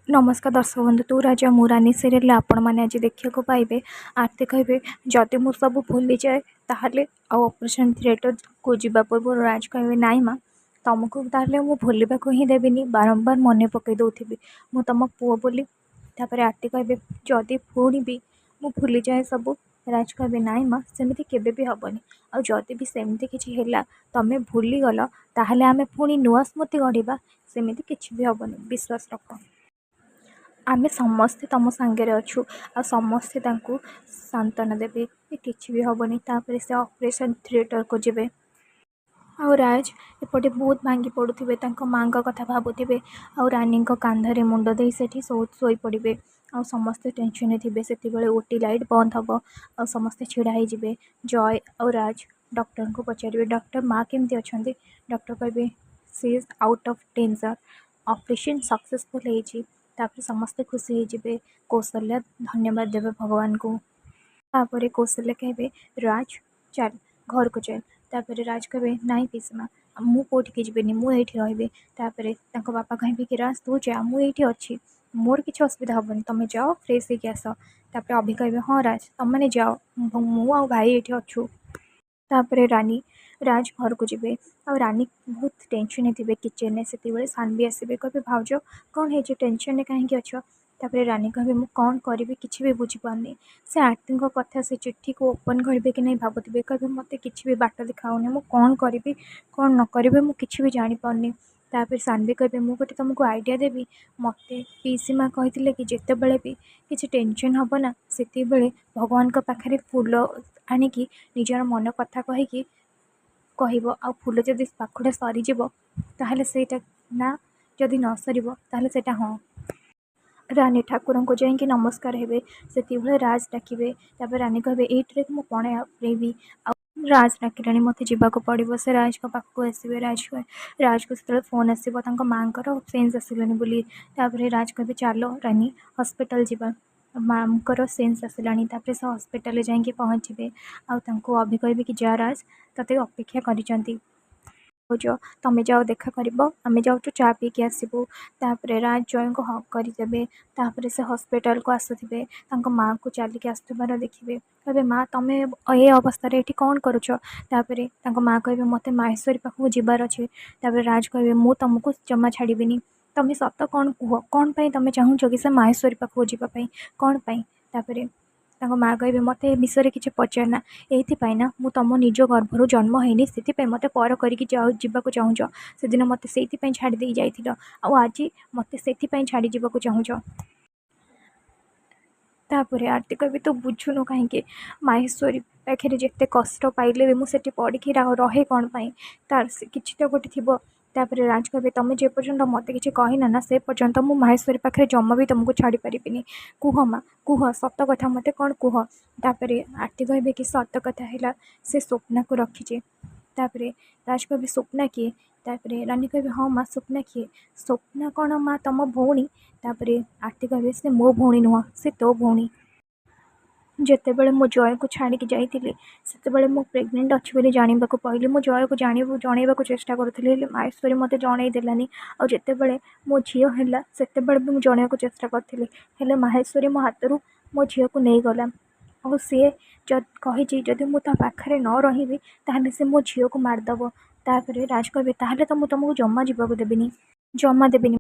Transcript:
नमस्कार दर्शक बंधु तू राजा मुरानी सीरियल आपण मैंने आज देखा पाइबे। आरती कहे जदि मु सब भूली जाए ताहले ऑपरेशन थिएटर को जीवा पूर्व राज कहे नाई माँ तुमको ताहले मु भूलने को ही देविनी बारंबार मन पकई दौथि मु तुम पुओ बोली। तापर आरती कहे जदि पुणी भी मु भूली जाए सब राज कहे नाई माँ सेमती केबे भी हबनी आदि भी सेमती किसी है तमें भूली गल ताहले आमे पुणी नुआ स्मृति गढ़ा सेमती किसी भी हबनी विश्वास रख आमे समस्ते तुम सांगे अच्छु आ समस्ते सांत्वना देवे कि भी हबनी तापर से ऑपरेशन थिएटर को जीवे आउ राज एपटे बहुत भांगी पड़ुवे माँ कथा भावुवे आउ रानी कांधरे मुंड दे शोई पड़े आ समस्ते टेंशन थे से ओटी लाइट बंद हम आ समस्ते छिड़ा जी जय और राज डॉक्टर को पचारे डॉक्टर माँ केमती अच्छा डॉक्टर कहे she is out of danger operation successful होती समस्ते खुशी होते कौशल्या धन्यवाद देवे भगवान को। तापर कौशल्या कहे राज चल घर को चल तापर राज कहे नाई पिसमा मु कौटिकी जीविनी मुझे रही बापा कहे कि राज तू जा मुझे अच्छी मोर किसी असुविधा हेनी तुम जाओ फ्रेश होगी आस तापर अभि कहे हाँ राज तुम मैंने जाओ मु आ भाई ये अच्छु। तापर रानी राज घर को जीवे आ रानी बहुत टेंशन थे किचन में से सान भी आसवे कहे भाज कौन है टेंशन कहीं अच्छ तापर रानी कहे मुझे कौन करी किसी भी बुझीपारनी से आरती कथा से चिट्ठी को ओपन करेंगे कि नहीं भावुवे कहे मत कि भी बाट देखाऊनी मुझे कौन करी कौन न करी मुझे भी जापारनी तापर सानवी कहे मुझे गोटे तुमको आइडिया देवी मत पीसी माँ कही कि जिते बड़े भी किसी टेंशन हम ना से भगवान पाखे फूल आणिकी निजर मन कथा कहीकि कह आ फूल जदि पाखुड़ा सरीज ताहले सेटा ना जदि न सर ताहले सेटा हाँ रानी ठाकुर को जाकि नमस्कार हेबे से राज डाकिबे तापर रानी कहे ये मुझे पणे प्रेबी राज डाकिलानी मत जावाक पड़ो से राज पाखक आसवे राज को से फोन आसो माँ सेन्स आसलानी बोली तापर राज कहे चलो रानी हॉस्पिटल जीवा माँ सेन्स आसलानी तापर से हॉस्पिटल जाकि पहुँचे आउ अभि कहे कि जा राज तते अपेक्षा करिसेंती तुम जाओ देखा कर आम जाऊँ चा पीकि आसबू तापर राज जय को हक करदे तापर से हॉस्पिटल को आसुवे माँ को चलिक आसुबार देखिए कहे माँ तुम ये अवस्था ये कौन करुपर माँ कहे मत माहेश्वरी पाखक जीवार अच्छे तापर राज कहे मुझे तुमको जमा छाड़बी तुम सत कौन कह कौन पाई तुम चाहूच कि से माहेश्वरी पाखक जावाई कौन पाई तापर माँ कहे मत ए विषय किसी पचारना ये ना मु तुम निज गर्भर जन्म होनी से मत पर करके जावाक चाहूच से दिन मत से छाड़ी दे जाइल आज मत से छाड़ी जावाक चाहूच तापर आरती कहे तो बुझुनु कहीं माहेश्वरी पाखे जिते कष्ट पाइले भी मुझे पढ़ी रहे कौन पाई तार किसी तो गोटे थी तापर राज कहे तुम जे पर्यंत मत कि कहना ना से पर्यंत मु माहेश्वरी पाखे जमा भी तुमको छाड़ी पारिनी कुह माँ कुह सत कथा मत कौन कुह तापर आरती कहे कि सत कथा है से स्वप्ना को रखीचे तापर राज कहे स्वप्ना किए तापर रानी कहे हाँ माँ स्वप्ना किए स्वप्ना कौन माँ तुम भौणी तापर आरती कहे से मो भौणी नुह से तो भौणी जितेबले मो जय को छाड़ी जाइली से मो प्रेग्नेंट अच्छी जानवा पहली मो जय को जनवाक चेष्टा करुँगी माहेश्वरी मत जनईदेलानी आतेबले मो झी है से भी जनवाक चेष्टा करी माहेश्वरी मो हाथ रू मो झी को नहीं गला और सी कही जदि मुझे पाखे न रही ताहले से मो झी को मारदेव तापर राज कहे ताहले तो मुझे तुमको जमा जावाक देविनी जमा देविनी।